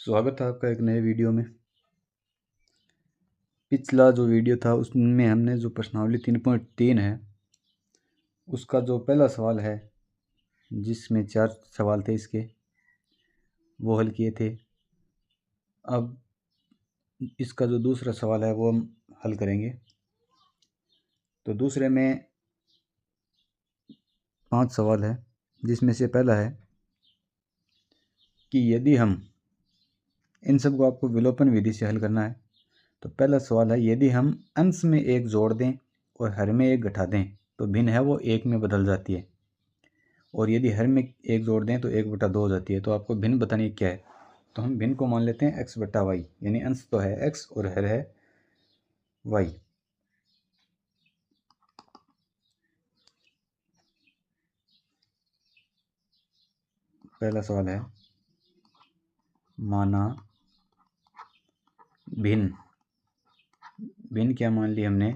स्वागत है आपका एक नए वीडियो में। पिछला जो वीडियो था उसमें हमने जो प्रश्नावली 3.3 है उसका जो पहला सवाल है, जिसमें 4 सवाल थे इसके, वो हल किए थे। अब इसका जो दूसरा सवाल है वो हम हल करेंगे। तो दूसरे में 5 सवाल है, जिसमें से पहला है कि यदि हम इन सब को आपको विलोपन विधि से हल करना है। तो पहला सवाल है, यदि हम अंश में एक जोड़ दें और हर में एक घटा दें तो भिन्न है वो एक में बदल जाती है, और यदि हर में एक जोड़ दें तो 1/2 हो जाती है। तो आपको भिन्न बतानी क्या है। तो हम भिन्न को मान लेते हैं x/y, यानी अंश तो है x और हर है y। पहला सवाल है, माना भिन्न, भिन्न क्या मान ली हमने,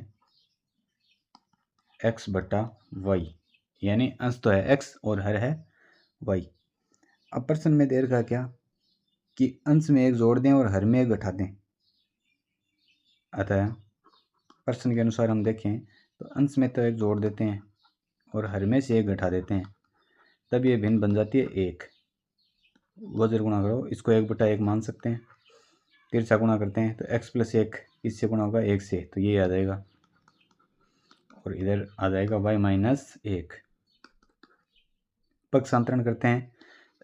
x/y, यानी अंश तो है x और हर है y। अब प्रश्न में दे रखा क्या कि अंश में एक जोड़ दें और हर में एक घटा दें। अतः प्रश्न के अनुसार हम देखें तो अंश में तो एक जोड़ देते हैं और हर में से एक घटा देते हैं, तब ये भिन्न बन जाती है 1। वज्र गुणा करो, इसको 1/1 मान सकते हैं। तिरछा गुणा करते हैं तो x + 1 इससे गुणा होगा 1 से, तो ये आ जाएगा, और इधर आ जाएगा y - 1। पक्षांतरण करते हैं,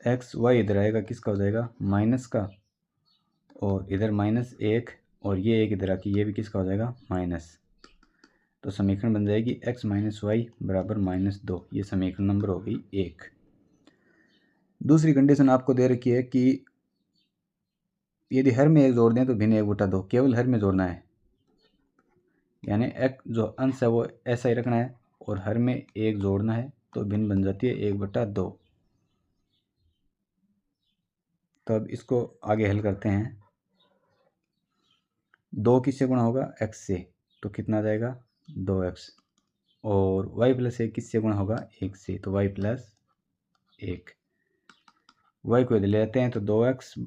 x y इधर आएगा, किसका हो जाएगा, माइनस का, और इधर -1, और ये एक इधर आके ये भी किसका हो जाएगा, माइनस। तो समीकरण बन जाएगी x - y = -2। ये समीकरण नंबर होगी 1। दूसरी कंडीशन आपको दे रखी है कि यदि हर में एक जोड़ दें तो भिन्न 1/2, केवल हर में जोड़ना है, यानी एक जो अंश है वो ऐसा ही रखना है और हर में एक जोड़ना है, तो भिन्न बन जाती है 1/2। तो अब इसको आगे हल करते हैं। 2 किससे गुणा होगा, x से, तो कितना आ जाएगा, 2x, और y + 1 किससे गुणा होगा, 1 से, तो y + 1। y को इधर ले आते हैं तो 2x,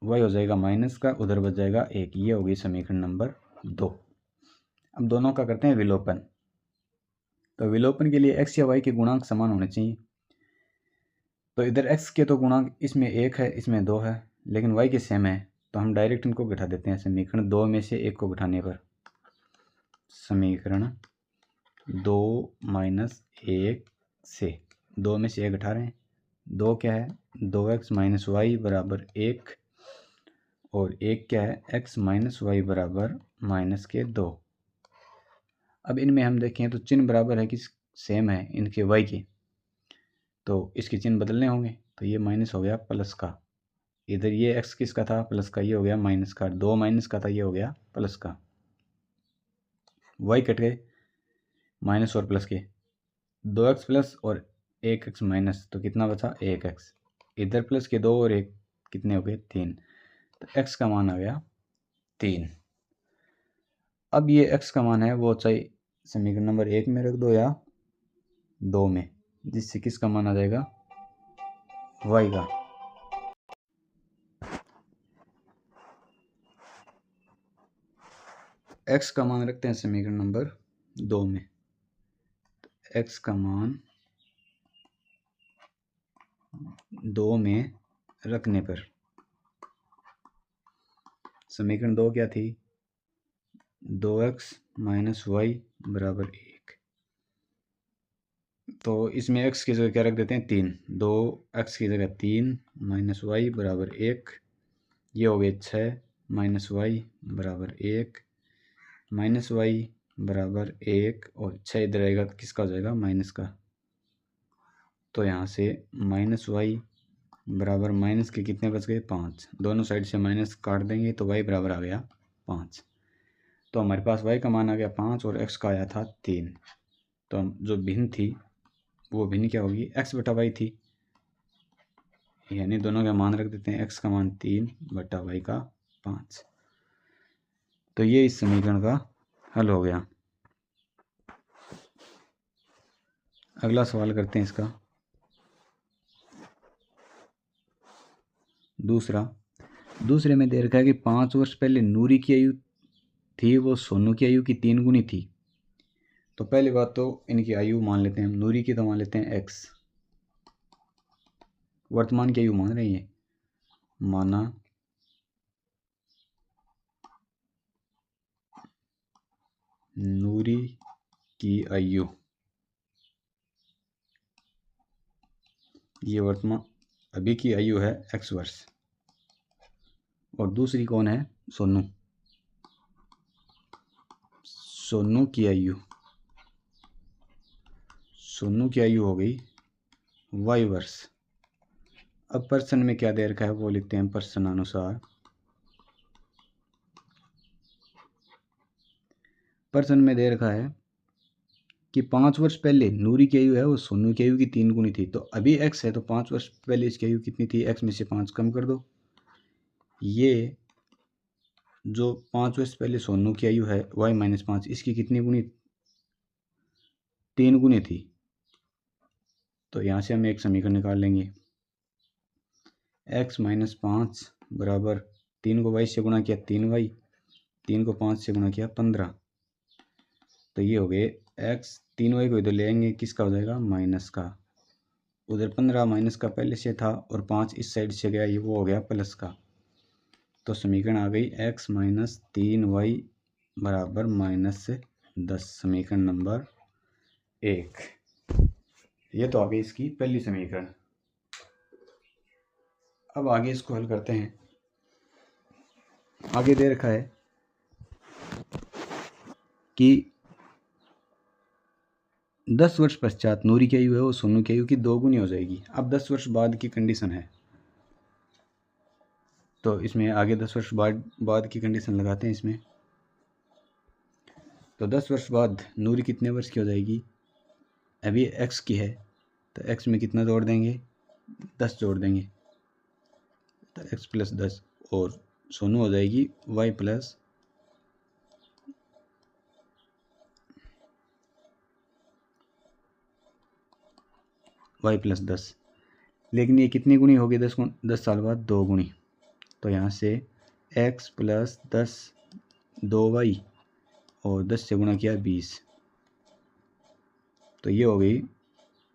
y हो जाएगा माइनस का, उधर बच जाएगा 1। ये होगी समीकरण नंबर 2। अब दोनों का करते हैं विलोपन। तो विलोपन के लिए x या y के गुणांक समान होने चाहिए। तो इधर x के तो गुणांक इसमें 1 है, इसमें 2 है, लेकिन y के सेम है, तो हम डायरेक्ट इनको घटा देते हैं। समीकरण 2 में से 1 को घटाने पर समीकरण 2 - 1 से 2 में से 1 घटा रहे हैं। 2 क्या है, 2x - y = 1, और 1 क्या है, x - y = -2। अब इनमें हम देखें तो चिन्ह बराबर है कि सेम है इनके y के, तो इसके चिन्ह बदलने होंगे। तो ये माइनस हो गया प्लस का, इधर ये x किसका था, प्लस का, ये हो गया माइनस का, 2 माइनस का था, ये हो गया प्लस का। y कट गए माइनस और प्लस के, 2x प्लस और 1x माइनस, तो कितना बचा, 1x। इधर प्लस के 2 और 1 कितने हो गए, 3। तो x का मान आ गया 3। अब ये x का मान है वो चाहे समीकरण नंबर 1 में रख दो या 2 में, जिससे किसका मान आ जाएगा, y का। x का मान रखते हैं समीकरण नंबर 2 में। x का मान 2 में रखने पर समीकरण 2 क्या थी, 2x - y = 1। तो इसमें x की जगह क्या रख देते हैं, 3। 2x की जगह 3 - y = 1, ये हो गए 6 - y = 1, -y = 1, और 6 इधर आएगा तो किसका हो जाएगा, माइनस का। तो यहाँ से -y बराबर माइनस के कितने बच गए, 5। दोनों साइड से माइनस काट देंगे तो y बराबर आ गया 5। तो हमारे पास y का मान आ गया 5 और x का आया था 3। तो जो भिन्न थी वो भिन्न क्या होगी, x/y थी, यानी दोनों का मान रख देते हैं, x का मान 3/y का 5। तो ये इस समीकरण का हल हो गया। अगला सवाल करते हैं इसका दूसरा। दूसरे में दे रखा है कि 5 वर्ष पहले नूरी की आयु थी वो सोनू की आयु की 3 गुनी थी। तो पहली बात तो इनकी आयु मान लेते हैं हम, नूरी की तो मान लेते हैं x, वर्तमान की आयु मान रहे हैं, माना नूरी की आयु, ये वर्तमान अभी की आयु है x वर्ष, और दूसरी कौन है, सोनू, सोनू की आयु, सोनू की आयु हो गई y वर्ष। अब पर्सन में क्या दे रखा है वो लिखते हैं पर्सन अनुसार। पर्सन में दे रखा है कि 5 वर्ष पहले नूरी की आयु है वो सोनू की आयु की 3 गुनी थी। तो अभी x है तो 5 वर्ष पहले इसकी आयु कितनी थी, x में से 5 कम कर दो। ये जो 5 वर्ष पहले सोनू की आयु है y माइनस 5, इसकी कितनी गुनी, 3 गुनी थी। तो यहाँ से हम एक समीकरण निकाल लेंगे, x माइनस 5 बराबर 3 को y से गुणा किया 3y, 3 को 5 से गुणा किया 15। तो ये हो गए x, 3y को इधर ले आएंगे, किसका हो जाएगा, माइनस का। उधर 15 माइनस का पहले से था और 5 इस साइड से गया, ये वो हो गया प्लस का। तो समीकरण आ गई x माइनस 3y बराबर -10, समीकरण नंबर 1। ये तो आ गई इसकी पहली समीकरण। अब आगे इसको हल करते हैं। आगे दे रखा है कि 10 वर्ष पश्चात नूरी की आयु है वो सोनू की आयु की 2 गुनी हो जाएगी। अब 10 वर्ष बाद की कंडीशन है, तो इसमें आगे 10 वर्ष बाद की कंडीशन लगाते हैं इसमें। तो 10 वर्ष बाद नूरी कितने वर्ष की हो जाएगी, अभी x की है तो x में कितना जोड़ देंगे, 10 जोड़ देंगे, तो x प्लस 10, और सोनू हो जाएगी y प्लस y प्लस 10। लेकिन ये कितनी गुनी होगी, 10 साल बाद 2 गुनी। तो यहाँ से x प्लस 10 2y और 10 से गुणा किया 20। तो ये हो गई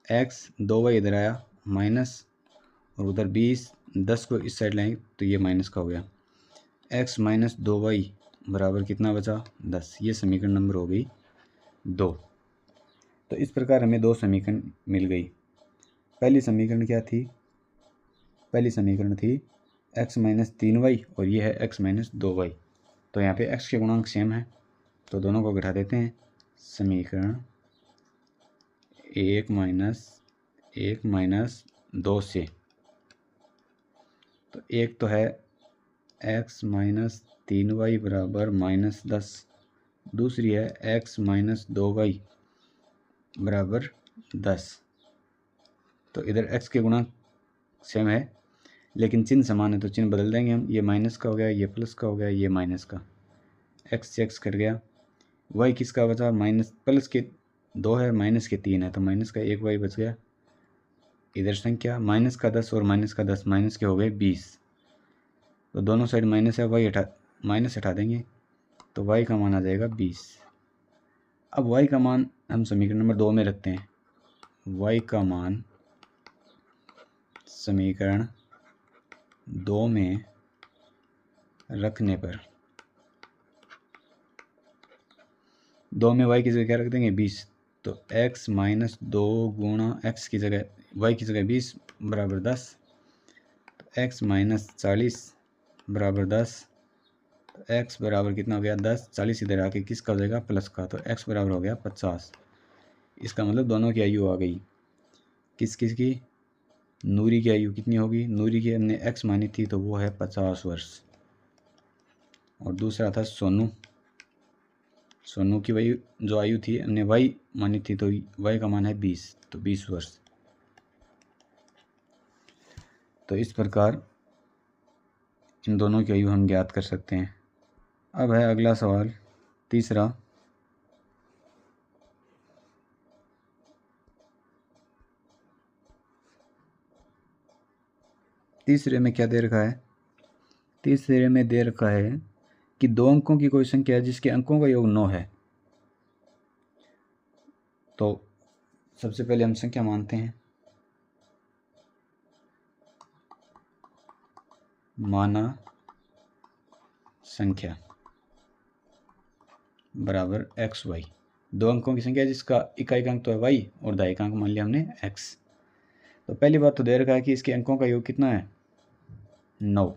x, 2y इधर आया माइनस, और उधर 20, 10 को इस साइड लाएंगे तो ये माइनस का हो गया। x माइनस 2y बराबर कितना बचा, 10। ये समीकरण नंबर हो गई 2। तो इस प्रकार हमें 2 समीकरण मिल गई। पहली समीकरण क्या थी, पहली समीकरण थी x माइनस 3y और ये है x माइनस 2y। तो यहाँ पे x के गुणांक सेम है तो दोनों को घटा देते हैं। समीकरण 1 माइनस 2 से, तो एक तो है x माइनस 3y बराबर -10, दूसरी है x माइनस 2y बराबर 10। तो इधर x के गुणांक सेम है लेकिन चिन्ह समान है तो चिन्ह बदल देंगे हम। ये माइनस का हो गया, ये प्लस का हो गया, ये माइनस का, x से x कट गया। y किसका बचा, माइनस, प्लस के 2 है, माइनस के 3 है, तो माइनस का 1 y बच गया। इधर संख्या माइनस का 10 और माइनस का 10, माइनस के हो गए 20। तो दोनों साइड माइनस है, माइनस हटा देंगे तो y का मान आ जाएगा 20। अब y का मान हम समीकरण नंबर 2 में रखते हैं। y का मान समीकरण 2 में रखने पर, 2 में y की जगह क्या रख देंगे, 20। तो x माइनस 2 गुणा x की जगह, y की जगह 20 बराबर 10। तो x माइनस 40 बराबर 10। तो x बराबर कितना हो गया, 10। 40 इधर आके किसका हो जाएगा, प्लस का। तो x बराबर हो गया 50। इसका मतलब दोनों की आयु आ गई। किस किस की, नूरी की आयु कितनी होगी, नूरी की हमने x मानी थी तो वो है 50 वर्ष, और दूसरा था सोनू, सोनू की वही जो आयु थी हमने y मानी थी तो y का मान है 20, तो 20 वर्ष। तो इस प्रकार इन दोनों की आयु हम ज्ञात कर सकते हैं। अब है अगला सवाल, तीसरा। तीसरे में क्या दे रखा है तीसरे में दे रखा है कि 2 अंकों की कोई संख्या है जिसके अंकों का योग 9 है। तो सबसे पहले हम संख्या मानते हैं। माना संख्या बराबर एक्स वाई। 2 अंकों की संख्या जिसका इकाई अंक तो है वाई और दाई अंक मान लिया हमने एक्स। तो पहली बात तो दे रखा है कि इसके अंकों का योग कितना है 9।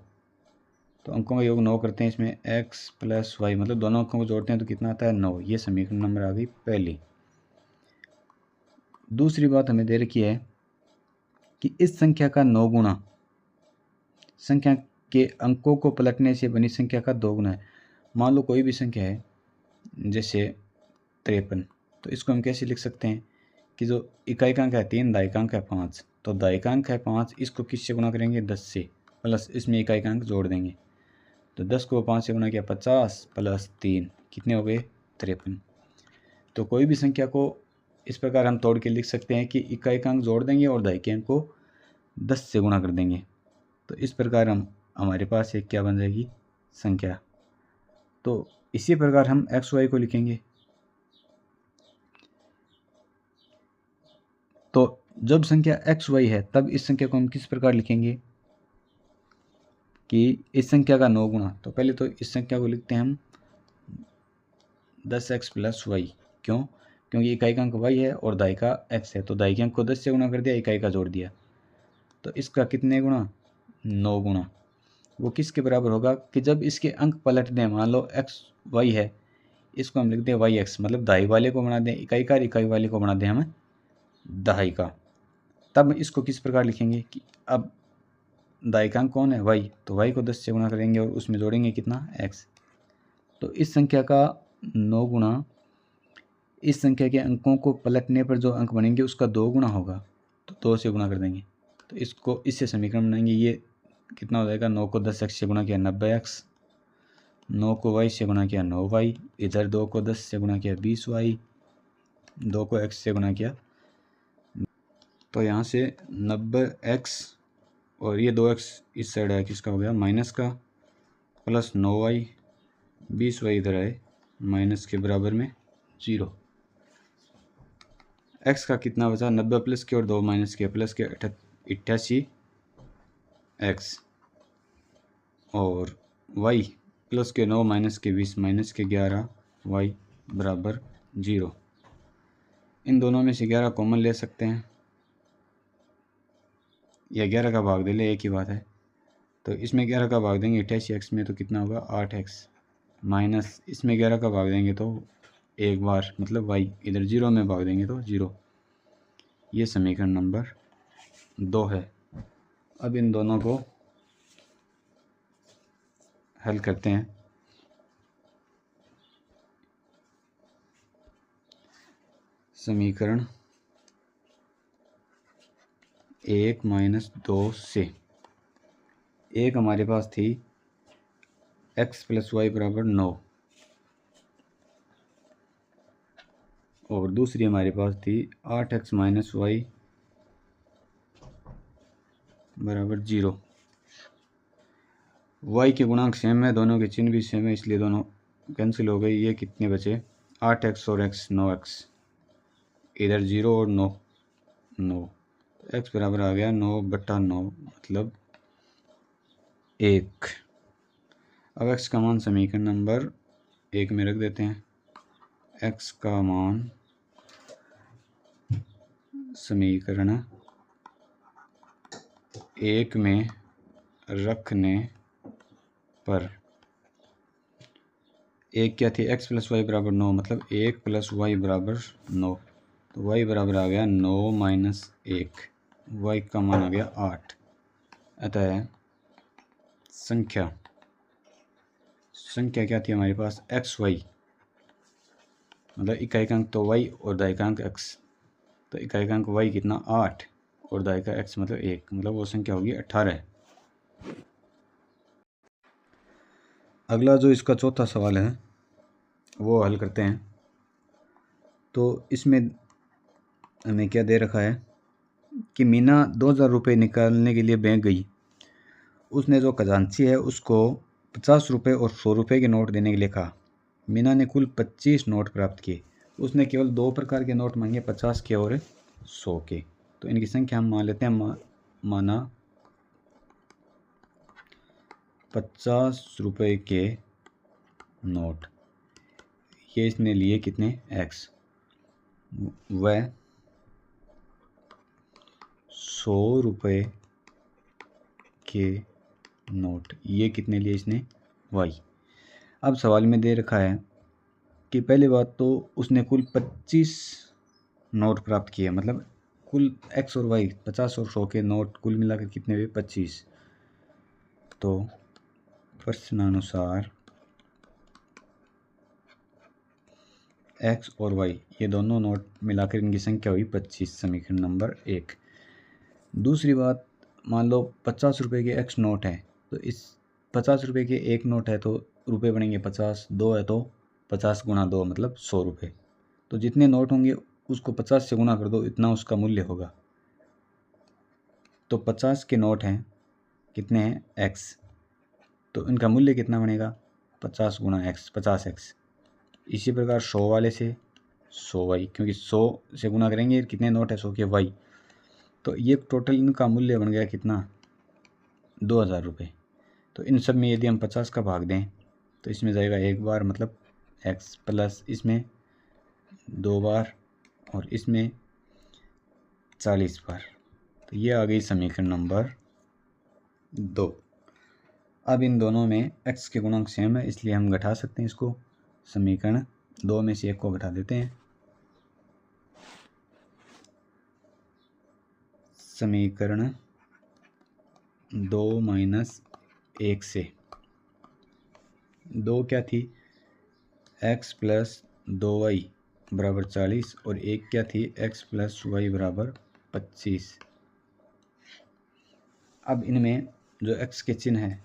तो अंकों का योग 9 करते हैं इसमें x प्लस वाई, मतलब दोनों अंकों को जोड़ते हैं तो कितना आता है 9। ये समीकरण नंबर आ गई पहली। दूसरी बात हमें दे रखी है कि इस संख्या का 9 गुना संख्या के अंकों को पलटने से बनी संख्या का 2 गुना है। मान लो कोई भी संख्या है जैसे 53, तो इसको हम कैसे लिख सकते हैं कि जो इकाई अंक है 3, दाई अंक है 5, तो दाई अंक है 5, इसको किससे गुणा करेंगे 10 से, प्लस इसमें इकाई अंक जोड़ देंगे। तो 10 को 5 से गुणा किया 50 प्लस 3 कितने हो गए 53। तो कोई भी संख्या को इस प्रकार हम तोड़ के लिख सकते हैं कि इकाई अंक जोड़ देंगे और दाई अंक को 10 से गुणा कर देंगे। तो इस प्रकार हमारे पास एक क्या बन जाएगी संख्या। तो इसी प्रकार हम एक्स वाई को लिखेंगे। तो जब संख्या एक्स वाई है तब इस संख्या को हम किस प्रकार लिखेंगे कि इस संख्या का 9 गुना। तो पहले तो इस संख्या को लिखते हैं हम 10x प्लस वाई। क्यों? क्योंकि इकाई का अंक वाई है और दाई का x है, तो दाई के अंक को 10 से गुणा कर दिया, इकाई का जोड़ दिया। तो इसका कितने गुणा 9 गुणा। वो किसके बराबर होगा कि जब इसके अंक पलट दें, मान लो x वाई है, इसको हम लिख दें वाई एक्स, मतलब दाई वाले को बना दें इकाई का, इकाई वाले को बना दें हम दहाई का। तब इसको किस प्रकार लिखेंगे कि अब दाई का अंक कौन है वाई, तो वाई को 10 से गुणा करेंगे और उसमें जोड़ेंगे कितना x। तो इस संख्या का 9 गुणा इस संख्या के अंकों को पलटने पर जो अंक बनेंगे उसका 2 गुना होगा, तो 2 से गुणा कर देंगे। तो इसको इससे समीकरण बनाएंगे। ये कितना हो जाएगा 9 को 10x से गुणा किया 90x, 9 को y से गुणा किया 9y, इधर 2 को 10 से गुणा किया 20y, 2 को x से गुणा किया। तो यहाँ से 90x और ये 2x इस साइड है, किसका हो गया माइनस का, प्लस 9y, 20y इधर आए माइनस के बराबर में 0। x का कितना बचा 90 प्लस के और 2 माइनस के, प्लस के 88 x और y प्लस के 9 माइनस के 20 माइनस के 11 y बराबर 0। इन दोनों में से 11 कॉमन ले सकते हैं या 11 का भाग दे ले, एक ही बात है। तो इसमें 11 का भाग देंगे 88x में तो कितना होगा 8x, माइनस इसमें 11 का भाग देंगे तो एक बार मतलब y, इधर 0 में भाग देंगे तो 0। ये समीकरण नंबर 2 है। अब इन दोनों को हल करते हैं। समीकरण 1 माइनस 2 से एक हमारे पास थी x प्लस वाई बराबर 9 और दूसरी हमारे पास थी 8x माइनस वाई बराबर 0। y के गुणांक सेम है, दोनों के चिन्ह भी सेम है, इसलिए दोनों कैंसिल हो गई। ये कितने बचे 8x और x 9x, इधर 0 और 9 9, x बराबर आ गया 9/9 मतलब 1। अब x का मान समीकरण नंबर 1 में रख देते हैं। x का मान समीकरण 1 में रखने पर एक क्या थी x प्लस वाई बराबर 9, मतलब 1 प्लस वाई बराबर 9, तो y बराबर आ गया 9 माइनस 1, y का मान आ गया 8। अतः संख्या क्या थी हमारे पास एक्स वाई, मतलब इकाई का अंक तो y और दाई का अंक x, तो इकाई का अंक y कितना 8 और दाई का x मतलब 1, मतलब वो संख्या होगी 18। अगला जो इसका चौथा सवाल है वो हल करते हैं। तो इसमें हमें क्या दे रखा है कि मीना 2000 रुपये निकालने के लिए बैंक गई उसने जो खजांची है उसको 50 रुपये और 100 रुपये के नोट देने के लिए कहा। मीना ने कुल 25 नोट प्राप्त किए। उसने केवल 2 प्रकार के नोट मांगे, 50 के और 100 के। तो इनकी संख्या हम मान लेते हैं, माना 50 रुपये के नोट, ये इसने लिए कितने, x। वह 100 रुपये के नोट, ये कितने लिए इसने, y। अब सवाल में दे रखा है कि पहली बात तो उसने कुल 25 नोट प्राप्त किए, मतलब कुल x और y 50 और 100 के नोट कुल मिलाकर कितने हुए, 25। तो प्रश्नानुसार x और y ये दोनों नोट मिलाकर इनकी संख्या हुई 25, समीकरण नंबर 1। दूसरी बात, मान लो 50 रुपये के x नोट है, तो इस 50 रुपये के एक नोट है तो रुपये बनेंगे 50, 2 है तो 50 गुणा 2 मतलब 100 रुपये। तो जितने नोट होंगे उसको 50 से गुणा कर दो, इतना उसका मूल्य होगा। तो 50 के नोट हैं, कितने हैं, x, तो इनका मूल्य कितना बनेगा, 50 गुणा x, 50x। इसी प्रकार 100 वाले से 100y, क्योंकि 100 से गुणा करेंगे, कितने नोट है 100 के, y। तो ये टोटल इनका मूल्य बन गया कितना, 2000 रुपये। तो इन सब में यदि हम 50 का भाग दें तो इसमें जाएगा एक बार, मतलब x, प्लस इसमें 2 बार और इसमें 40 बार। तो ये आ गई समीकरण नंबर 2। अब इन दोनों में x के गुणांक सेम है, इसलिए हम घटा सकते हैं इसको। समीकरण 2 में से एक को घटा देते हैं। समीकरण 2 माइनस 1 से 2 क्या थी, x प्लस 2y बराबर 40 और 1 क्या थी, x प्लस y बराबर 25। अब इनमें जो x के चिन्ह है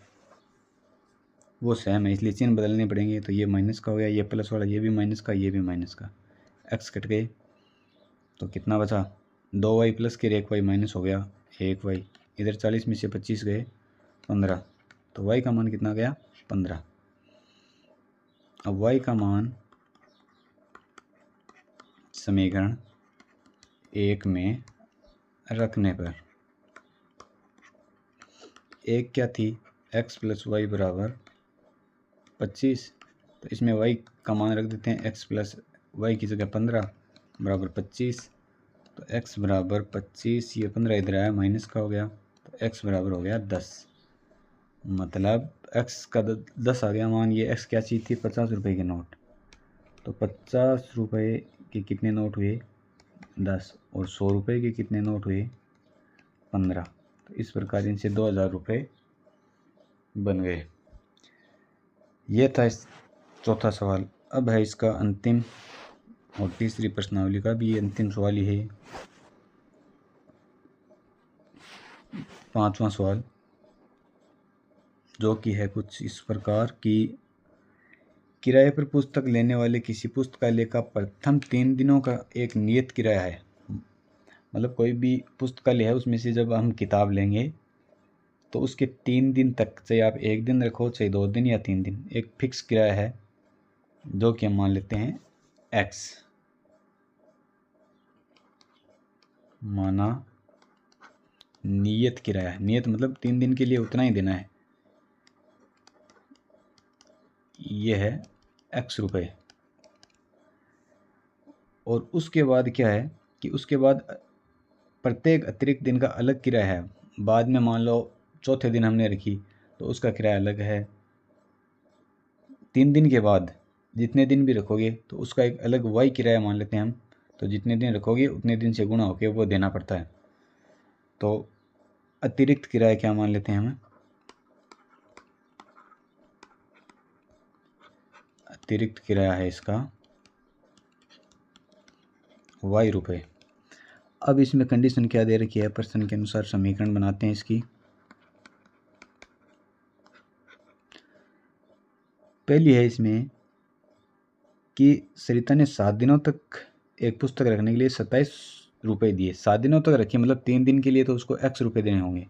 वो सेम है, इसलिए चिन्ह बदलने पड़ेंगे। तो ये माइनस का हो गया, ये प्लस वाला, ये भी माइनस का, ये भी माइनस का, x कट गए तो कितना बचा, 2y प्लस के 1y माइनस हो गया 1y। इधर 40 में से 25 गए 15, तो y का मान कितना गया, 15। अब y का मान समीकरण 1 में रखने पर 1 क्या थी, x प्लस वाई बराबर 25। तो इसमें y का मान रख देते हैं, x प्लस वाई की जगह 15 बराबर 25। तो x बराबर 25, ये 15 इधर आया माइनस का हो गया, तो x बराबर हो गया 10। मतलब x का 10 आ गया मान। ये x क्या चीज़ थी, 50 रुपये के नोट। तो 50 रुपये के कितने नोट हुए, 10, और 100 रुपये के कितने नोट हुए, 15। तो इस प्रकार इनसे 2000 रुपये बन गए। ये था इस चौथा सवाल। अब है इसका अंतिम और तीसरी प्रश्नावली का भी ये अंतिम सवाल ही है, 5वां सवाल, जो कि है कुछ इस प्रकार की, किराए पर पुस्तक लेने वाले किसी पुस्तकालय का प्रथम 3 दिनों का एक नियत किराया है। मतलब कोई भी पुस्तकालय है उसमें से जब हम किताब लेंगे तो उसके 3 दिन तक, चाहे आप 1 दिन रखो, चाहे 2 दिन या 3 दिन, एक फिक्स किराया है जो कि हम मान लेते हैं x। माना नियत किराया, नियत मतलब 3 दिन के लिए उतना ही देना है, ये है x रुपये। और उसके बाद क्या है कि उसके बाद प्रत्येक अतिरिक्त दिन का अलग किराया है। बाद में मान लो चौथे दिन हमने रखी तो उसका किराया अलग है। 3 दिन के बाद जितने दिन भी रखोगे तो उसका एक अलग वाई किराया मान लेते हैं हम। तो जितने दिन रखोगे उतने दिन से गुणा होकर वो देना पड़ता है। तो अतिरिक्त किराया क्या मान लेते हैं हम, अतिरिक्त किराया है इसका y रुपये। अब इसमें कंडीशन क्या दे रखी है, प्रश्न के अनुसार समीकरण बनाते हैं इसकी। पहली है इसमें कि सरिता ने 7 दिनों तक एक पुस्तक रखने के लिए 27 रुपये दिए। 7 दिनों तक रखी मतलब 3 दिन के लिए तो उसको x रुपये देने होंगे।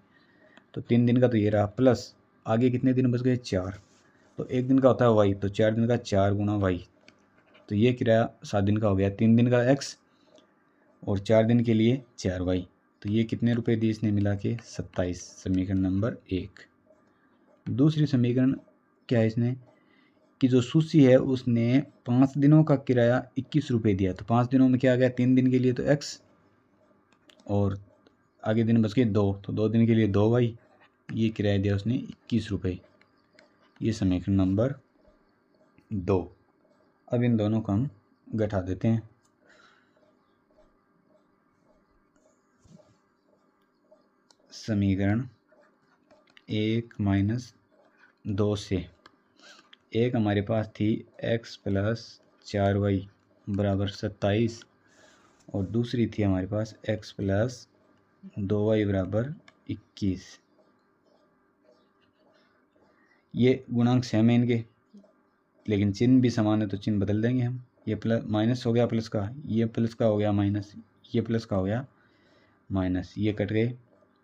तो 3 दिन का तो ये रहा, प्लस आगे कितने दिन बच गए 4, तो 1 दिन का होता है वाई, तो 4 दिन का 4 गुना वाई, तो ये किराया 7 दिन का हो गया। 3 दिन का एक्स और 4 दिन के लिए 4 वाई, तो ये कितने रुपए दिए इसने मिला के 27, समीकरण नंबर 1। दूसरी समीकरण क्या है इसने कि जो सुशी है उसने 5 दिनों का किराया 21 रुपये दिया, तो 5 दिनों में क्या आ गया, 3 दिन के लिए तो एक्स और आगे दिन बच गए 2, तो 2 दिन के लिए 2 वाई, ये किराया दिया उसने 21 रुपये, ये समीकरण नंबर 2। अब इन दोनों को हम घटा देते हैं। समीकरण 1 माइनस 2 से एक हमारे पास थी x प्लस 4y बराबर 27 और दूसरी थी हमारे पास x प्लस 2y बराबर 21। ये गुणांक सेम है इनके, लेकिन चिन्ह भी समान है तो चिन्ह बदल देंगे हम। ये प्लस माइनस हो गया प्लस का, ये प्लस का हो गया माइनस, ये प्लस का हो गया माइनस, ये कट गए,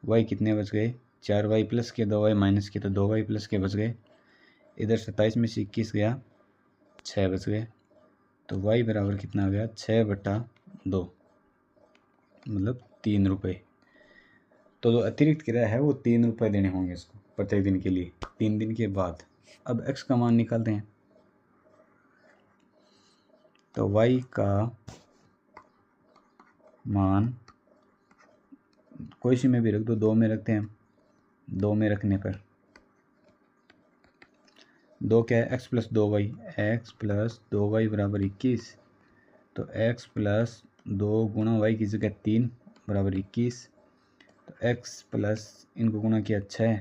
y कितने बच गए 4y प्लस के 2y माइनस के, तो 2y प्लस के बच गए, इधर 27 में से 21 गया 6 बच गए, तो y बराबर कितना आ गया 6/2, मतलब 3 रुपये। तो जो अतिरिक्त किराया है वो 3 रुपये देने होंगे इसको प्रत्येक दिन के लिए 3 दिन के बाद। अब x का मान निकालते हैं, तो y का मान कोई सी में भी रख दो, 2 में रखते हैं। 2 में रखने पर 2 क्या है, x plus 2y, x plus 2y बराबर 21, तो x प्लस 2 गुणा y की जगह 3 बराबर 21, तो x प्लस इनको गुणा किया 6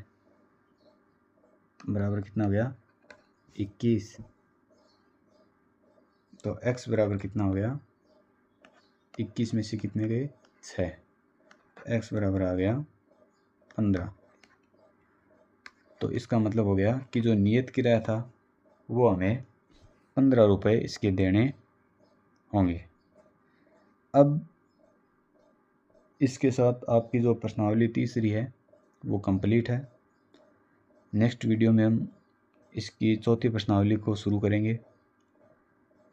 बराबर कितना हो गया 21, तो x बराबर कितना हो गया 21 में से कितने गए 6, तो x बराबर आ गया 15। तो इसका मतलब हो गया कि जो नियत किराया था वो हमें 15 रुपये इसके देने होंगे। अब इसके साथ आपकी जो प्रश्नावली तीसरी है वो कंप्लीट है। नेक्स्ट वीडियो में हम इसकी चौथी प्रश्नावली को शुरू करेंगे।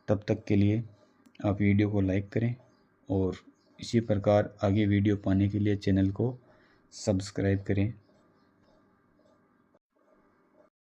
तब तक के लिए आप वीडियो को लाइक करें और इसी प्रकार आगे वीडियो पाने के लिए चैनल को सब्सक्राइब करें।